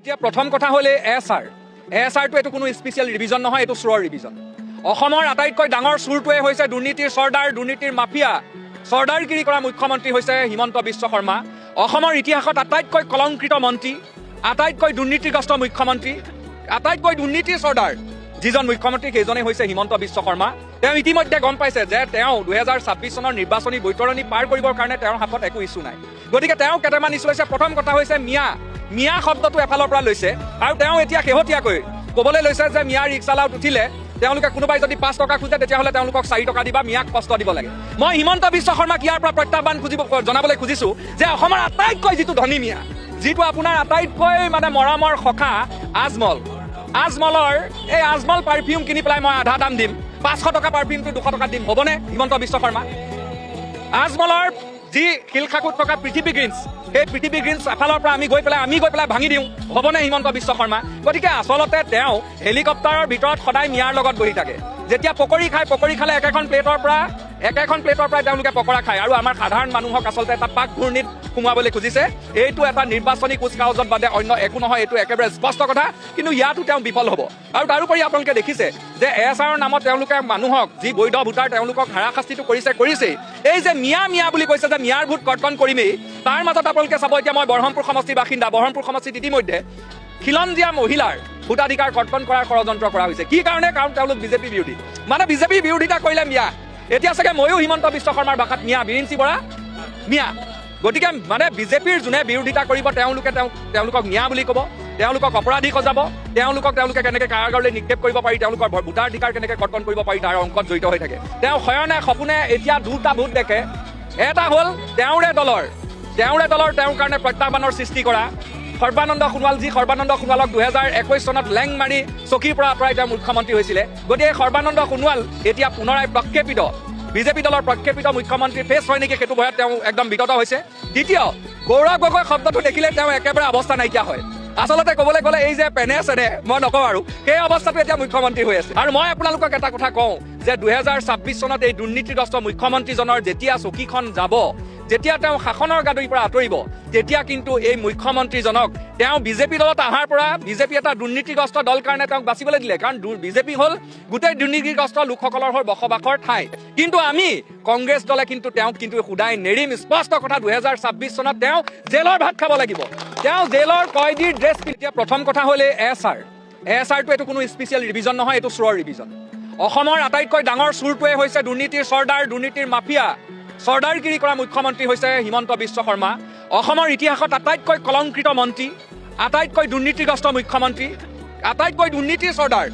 এতিয়া প্ৰথম কথা হ'লে এছআৰটো এইটো কোনো স্পেচিয়েল ৰিভিজন নহয়, এইটো চোৰৰ ৰিভিজন। অসমৰ আটাইতকৈ ডাঙৰ চোৰটোৱে হৈছে দুৰ্নীতিৰ চৰ্দাৰ, দুৰ্নীতিৰ মাফিয়া, চৰ্দাৰগিৰি কৰা মুখ্যমন্ত্ৰী হৈছে হিমন্ত বিশ্ব শৰ্মা। অসমৰ ইতিহাসত আটাইতকৈ কলংকৃত মন্ত্ৰী, আটাইতকৈ দুৰ্নীতিগ্ৰস্ত মুখ্যমন্ত্ৰী, আটাইতকৈ দুৰ্নীতিৰ চৰ্দাৰ যিজন মুখ্যমন্ত্ৰী সেইজনেই হৈছে হিমন্ত বিশ্ব শৰ্মা। তেওঁ ইতিমধ্যে গম পাইছে যে তেওঁ 2026 চনৰ নিৰ্বাচনী বৈতৰণি পাৰ কৰিবৰ কাৰণে তেওঁৰ হাতত একো ইছ্যু নাই। গতিকে তেওঁ কেইটামান ইছ্যু লৈছে। প্ৰথম কথা হৈছে মিয়া শব্দটো এফালৰ পৰা লৈছে আৰু তেওঁ এতিয়া শেহতীয়াকৈ ক'বলৈ লৈছে যে মিয়া ৰিক্সালাত উঠিলে তেওঁলোকে কোনোবাই যদি 5 টকা খোজে তেতিয়াহ'লে তেওঁলোকক 4 টকা দিবা, মিয়াক কষ্ট দিব লাগে। মই হিমন্ত বিশ্ব শৰ্মাক ইয়াৰ পৰা প্ৰত্যাহ্বান জনাবলৈ খুজিছোঁ যে অসমৰ আটাইতকৈ যিটো ধনী মিয়া, যিটো আপোনাৰ আটাইতকৈ মানে মৰমৰ সখা আজমলৰ এই আজমল পাৰফিউম কিনি পেলাই মই আধা দাম দিম, 500 টকা পাৰফিউমটো 200 টকাত দিম, হ'বনে হিমন্ত বিশ্ব শৰ্মা? আজমলৰ যি শিলখাকুত থকা পৃথিৱী গ্ৰীণছ, সেই পৃথিৱী গ্ৰীণছ এফালৰ পৰা আমি গৈ পেলাই ভাঙি দিওঁ, হ'বনে হিমন্ত বিশ্ব শৰ্মা? গতিকে আচলতে তেওঁ হেলিকপ্টাৰৰ ভিতৰত সদায় মিয়াৰ লগত বহি থাকে। যেতিয়া পকৰি খালে একেখন প্লেটৰ পৰাই তেওঁলোকে পকৰা খায় আৰু আমাৰ সাধাৰণ মানুহক আচলতে এটা পাক ঘূৰ্ণিত সোমোৱাবলৈ খুজিছে। এইটো এটা নিৰ্বাচনী কুচকাৱাজত বাদে অন্য একো নহয়, এইটো একেবাৰে স্পষ্ট কথা। কিন্তু ইয়াতো তেওঁ বিফল হ'ব। আৰু তাৰোপৰি আপোনালোকে দেখিছে যে এছআৰৰ নামত তেওঁলোকে মানুহক, যি বৈধ ভোটাৰ তেওঁলোকক হাৰাশাস্তিটো কৰিছেই। এই যে মিয়া বুলি কৈছে যে মিয়াৰ ভোট কৰ্তন কৰিমেই, তাৰ মাজত আপোনালোকে চাব এতিয়া মই বৰহমপুৰ সমষ্টিৰ বাসিন্দা, বৰহমপুৰ সমষ্টিত ইতিমধ্যে খিলঞ্জীয়া মহিলাৰ ভোটাধিকাৰ কৰ্তন কৰাৰ ষড়যন্ত্ৰ কৰা হৈছে। কি কাৰণে? কাৰণ তেওঁলোক বিজেপি বিৰোধী। মানে বিজেপি বিৰোধিতা কৰিলে মিয়া। এতিয়া চাগে ময়ো হিমন্ত বিশ্ব শৰ্মাৰ ভাষাত মিয়া, বিৰিঞ্চি বৰা মিয়া। গতিকে মানে বিজেপিৰ যোনে বিৰোধিতা কৰিব তেওঁলোকক মিয়া বুলি ক'ব, তেওঁলোকক অপৰাধী সজাব, তেওঁলোকে কেনেকৈ কাৰাগাৰলৈ নিক্ষেপ কৰিব পাৰি, তেওঁলোকৰ ভোটাধিকাৰ কেনেকৈ কৰ্তন কৰিব পাৰি তাৰ অংকত জড়িত হৈ থাকে। তেওঁ শয়নে সপোনে এতিয়া দুটা ভোট দেখে। এটা হ'ল তেওঁৰে দলৰ তেওঁৰ কাৰণে প্ৰত্যাহ্বানৰ সৃষ্টি কৰা সৰ্বানন্দ সোণোৱাল, যি সৰ্বানন্দ সোণোৱালক 2021 চনত লেং মাৰি চকীৰ পৰা আঁতৰাই তেওঁ মুখ্যমন্ত্ৰী হৈছিলে। গতিকে সৰ্বানন্দ সোণোৱাল এতিয়া পুনৰাই বিজেপি দলৰ প্ৰক্ষেপিত মুখ্যমন্ত্ৰী ফেচ হয় নেকি, সেইটো ভয়ত তেওঁ একদম বিতত হৈছে। দ্বিতীয়, গৌৰৱ গগৈ শব্দটো দেখিলে তেওঁ একেবাৰে অৱস্থা নাইকিয়া হয়। আচলতে ক'বলৈ গ'লে এই যে পেনে মই নকওঁ আৰু সেই অৱস্থাটো এতিয়া মুখ্যমন্ত্ৰী হৈ আছে। আৰু মই আপোনালোকক এটা কথা কওঁ যে 2026 চনত এই দুৰ্নীতিগ্ৰস্ত মুখ্যমন্ত্ৰীজনৰ যেতিয়া চকীখন যাব, যেতিয়া তেওঁ শাসনৰ গাদীৰ পৰা আঁতৰিব, তেতিয়া কিন্তু এই মুখ্যমন্ত্ৰীজনক তেওঁ বিজেপি দলত অহাৰ পৰা বিজেপি এটা দুৰ্নীতিগ্ৰস্ত দল কাৰণে তেওঁক বাচিবলৈ দিলে। কাৰণ বিজেপি হ'ল গোটেই দুৰ্নীতিগ্ৰস্ত লোকসকলৰ বসবাসৰ ঠাই। কিন্তু আমি কংগ্ৰেছ দলে কিন্তু তেওঁক সুদাই নেৰিম। স্পষ্ট কথা, 2026 চনত তেওঁ জেলৰ ভাত খাব লাগিব। তেওঁ জেলৰ কয়দীৰ ড্ৰেছ। এতিয়া প্ৰথম কথা হ'লে এছআৰটো এইটো কোনো স্পেচিয়েল ৰিভিজন নহয়, এইটো চোৰৰ ৰিভিজন। অসমৰ আটাইতকৈ ডাঙৰ চোৰটোৱে হৈছে দুৰ্নীতিৰ চৰ্দাৰ, দুৰ্নীতিৰ মাফিয়া, চৰ্দাৰগিৰি কৰা মুখ্যমন্ত্ৰী হৈছে হিমন্ত বিশ্ব শৰ্মা। অসমৰ ইতিহাসত আটাইতকৈ কলংকৃত মন্ত্ৰী, আটাইতকৈ দুৰ্নীতিগ্ৰস্ত মুখ্যমন্ত্ৰী, আটাইতকৈ দুৰ্নীতিৰ চৰ্দাৰ